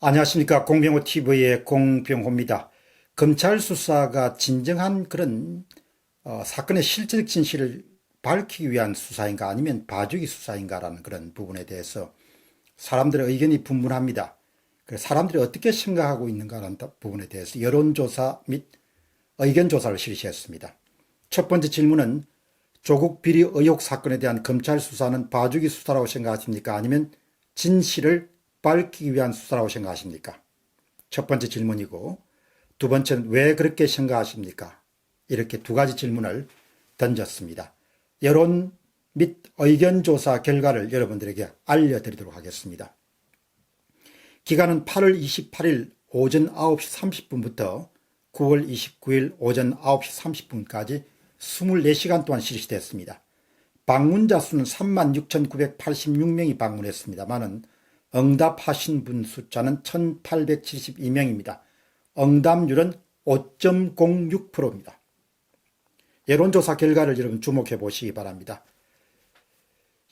안녕하십니까. 공병호 TV의 공병호입니다. 검찰 수사가 진정한 그런 사건의 실질적 진실을 밝히기 위한 수사인가 아니면 봐주기 수사인가라는 그런 부분에 대해서 사람들의 의견이 분분합니다. 사람들이 어떻게 생각하고 있는가라는 부분에 대해서 여론조사 및 의견조사를 실시했습니다. 첫 번째 질문은 조국 비리 의혹 사건에 대한 검찰 수사는 봐주기 수사라고 생각하십니까? 아니면 진실을 밝히기 위한 수사라고 생각하십니까? 첫 번째 질문이고, 두 번째는 왜 그렇게 생각하십니까? 이렇게 두 가지 질문을 던졌습니다. 여론 및 의견조사 결과를 여러분들에게 알려드리도록 하겠습니다. 기간은 8월 28일 오전 9시 30분부터 9월 29일 오전 9시 30분까지 24시간 동안 실시됐습니다. 방문자 수는 36,986명이 방문했습니다만은 응답하신 분 숫자는 1,872명입니다. 응답률은 5.06%입니다. 여론조사 결과를 여러분 주목해 보시기 바랍니다.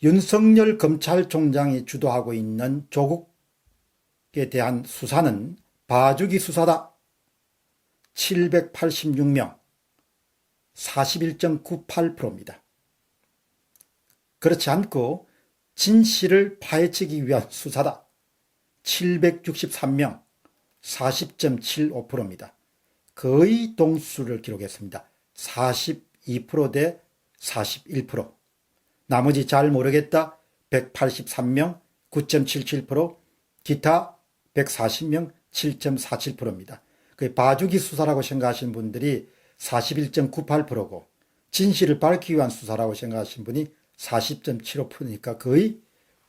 윤석열 검찰총장이 주도하고 있는 조국에 대한 수사는 봐주기 수사다. 786명, 41.98%입니다. 그렇지 않고 진실을 파헤치기 위한 수사다. 763명, 40.75%입니다. 거의 동수를 기록했습니다. 42% 대 41%. 나머지 잘 모르겠다. 183명, 9.77%, 기타 140명, 7.47%입니다. 그 봐주기 수사라고 생각하시는 분들이 41.98%고 진실을 밝히기 위한 수사라고 생각하시는 분이 40.75%니까 거의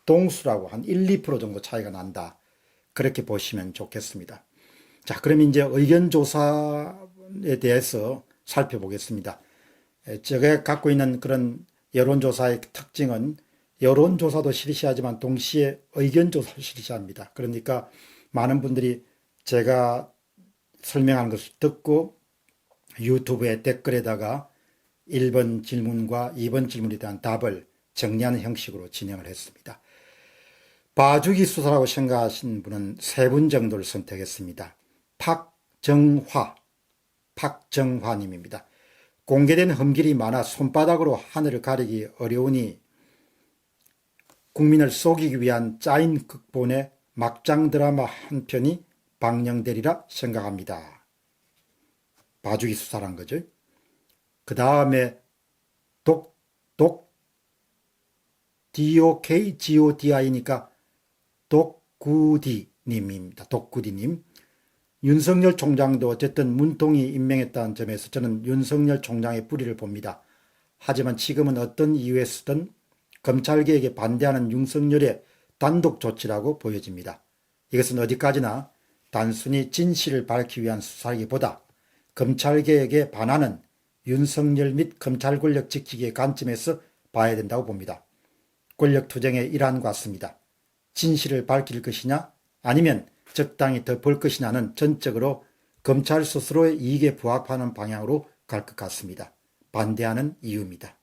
동수라고 한 1, 2% 정도 차이가 난다. 그렇게 보시면 좋겠습니다. 자, 그럼 이제 의견조사에 대해서 살펴보겠습니다. 제가 갖고 있는 그런 여론조사의 특징은 여론조사도 실시하지만 동시에 의견조사를 실시합니다. 그러니까 많은 분들이 제가 설명하는 것을 듣고 유튜브에 댓글에다가 1번 질문과 2번 질문에 대한 답을 정리하는 형식으로 진행을 했습니다. 봐주기 수사라고 생각하신 분은 세 분 정도를 선택했습니다. 박정화님입니다. 공개된 흠길이 많아 손바닥으로 하늘을 가리기 어려우니 국민을 속이기 위한 짜인 극본의 막장 드라마 한 편이 방영되리라 생각합니다. 봐주기 수사란 거죠. 그 다음에 DOKGODI니까 독구디님입니다. 독구디님. 윤석열 총장도 어쨌든 문통이 임명했다는 점에서 저는 윤석열 총장의 뿌리를 봅니다. 하지만 지금은 어떤 이유에서든 검찰개혁에 반대하는 윤석열의 단독 조치라고 보여집니다. 이것은 어디까지나 단순히 진실을 밝히기 위한 수사이기보다 검찰개혁에 반하는 윤석열 및 검찰 권력 지키기의 관점에서 봐야 된다고 봅니다. 권력투쟁의 일환 같습니다. 진실을 밝힐 것이냐 아니면 적당히 더 벌 것이냐는 전적으로 검찰 스스로의 이익에 부합하는 방향으로 갈 것 같습니다. 반대하는 이유입니다.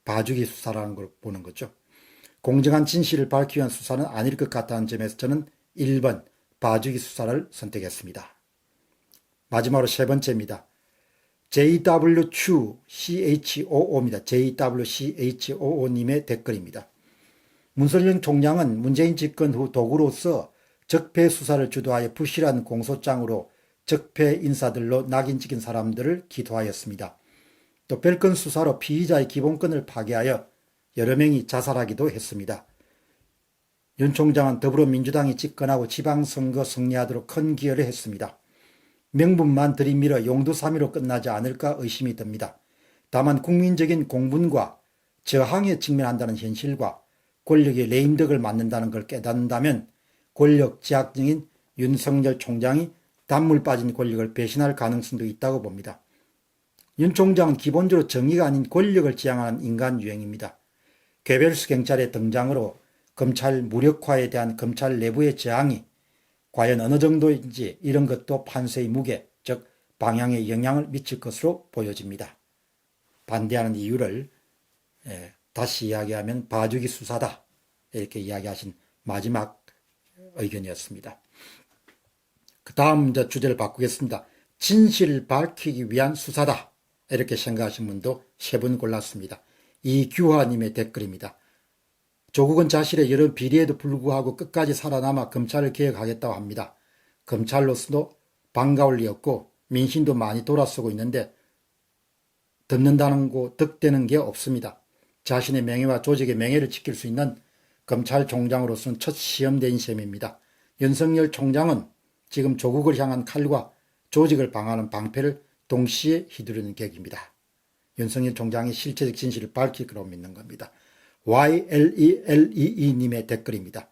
봐주기 수사라는 걸 보는 거죠. 공정한 진실을 밝히기 위한 수사는 아닐 것 같다는 점에서 저는 1번 봐주기 수사를 선택했습니다. 마지막으로 세 번째입니다. JWCHOO입니다. JWCHOO님의 댓글입니다. 문선영 총장은 문재인 집권 후 도구로서 적폐 수사를 주도하여 부실한 공소장으로 적폐 인사들로 낙인 찍힌 사람들을 기소하였습니다. 또 별건 수사로 피의자의 기본권을 파괴하여 여러 명이 자살하기도 했습니다. 윤 총장은 더불어민주당이 집권하고 지방선거 승리하도록 큰 기여를 했습니다. 명분만 들이밀어 용두사미로 끝나지 않을까 의심이 듭니다. 다만 국민적인 공분과 저항에 직면한다는 현실과 권력의 레임덕을 맞는다는 걸 깨닫는다면 권력 지향적인 윤석열 총장이 단물 빠진 권력을 배신할 가능성도 있다고 봅니다. 윤 총장은 기본적으로 정의가 아닌 권력을 지향하는 인간 유형입니다. 괴벨스 경찰의 등장으로 검찰 무력화에 대한 검찰 내부의 저항이 과연 어느 정도인지 이런 것도 판세의 무게, 즉 방향에 영향을 미칠 것으로 보여집니다. 반대하는 이유를 다시 이야기하면 봐주기 수사다 이렇게 이야기하신 마지막 의견이었습니다. 그 다음 이제 주제를 바꾸겠습니다. 진실을 밝히기 위한 수사다. 이렇게 생각하신 분도 3분 골랐습니다. 이규화님의 댓글입니다. 조국은 자신의 여러 비리에도 불구하고 끝까지 살아남아 검찰을 개혁하겠다고 합니다. 검찰로서도 반가울 리 없고 민심도 많이 돌아서고 있는데 듣는다는 거 득되는 게 없습니다. 자신의 명예와 조직의 명예를 지킬 수 있는 검찰총장으로서는 첫 시험대인 셈입니다. 윤석열 총장은 지금 조국을 향한 칼과 조직을 방어하는 방패를 동시에 휘두르는 격입니다. 윤석열 총장이 실체적 진실을 밝힐 거라고 믿는 겁니다. YLELEE님의 댓글입니다.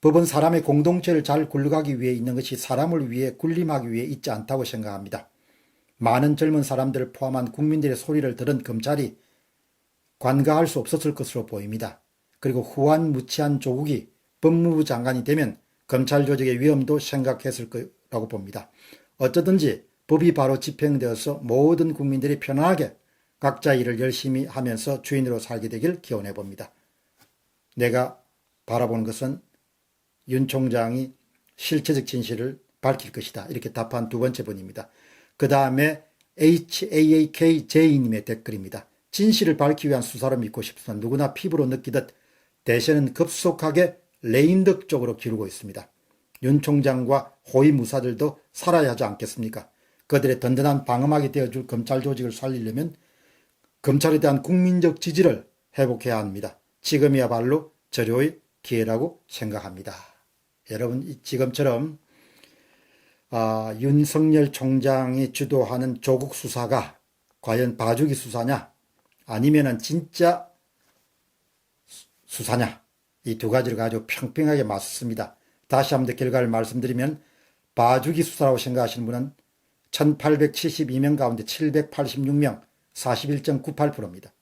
법은 사람의 공동체를 잘 굴러가기 위해 있는 것이 사람을 위해 군림하기 위해 있지 않다고 생각합니다. 많은 젊은 사람들을 포함한 국민들의 소리를 들은 검찰이 관가할 수 없었을 것으로 보입니다. 그리고 후한무치한 조국이 법무부 장관이 되면 검찰 조직의 위험도 생각했을 거라고 봅니다. 어쩌든지 법이 바로 집행되어서 모든 국민들이 편안하게 각자 일을 열심히 하면서 주인으로 살게 되길 기원해 봅니다. 내가 바라보는 것은 윤 총장이 실체적 진실을 밝힐 것이다. 이렇게 답한 두 번째 분입니다. 그 다음에 HAAKJ님의 댓글입니다. 진실을 밝히기 위한 수사를 믿고 싶으면 누구나 피부로 느끼듯 대세는 급속하게 레인덕 쪽으로 기울고 있습니다. 윤 총장과 호위무사들도 살아야 하지 않겠습니까? 그들의 든든한 방어막이 되어줄 검찰 조직을 살리려면 검찰에 대한 국민적 지지를 회복해야 합니다. 지금이야말로 절호의 기회라고 생각합니다. 여러분, 지금처럼 윤석열 총장이 주도하는 조국 수사가 과연 봐주기 수사냐 아니면은 진짜 수사냐, 이 두 가지를 가지고 평평하게 맞섰습니다. 다시 한번 더 결과를 말씀드리면 봐주기 수사라고 생각하시는 분은 1872명 가운데 786명 41.98%입니다.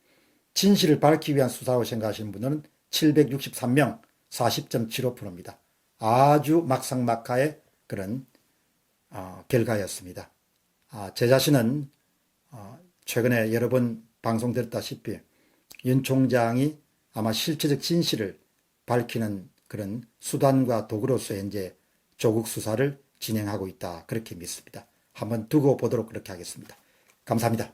진실을 밝히기 위한 수사라고 생각하시는 분은 763명 40.75%입니다. 아주 막상막하의 그런 결과였습니다. 제 자신은 최근에 여러 번 방송드렸다시피 윤 총장이 아마 실체적 진실을 밝히는 그런 수단과 도구로서 현재 조국 수사를 진행하고 있다. 그렇게 믿습니다. 한번 두고 보도록 그렇게 하겠습니다. 감사합니다.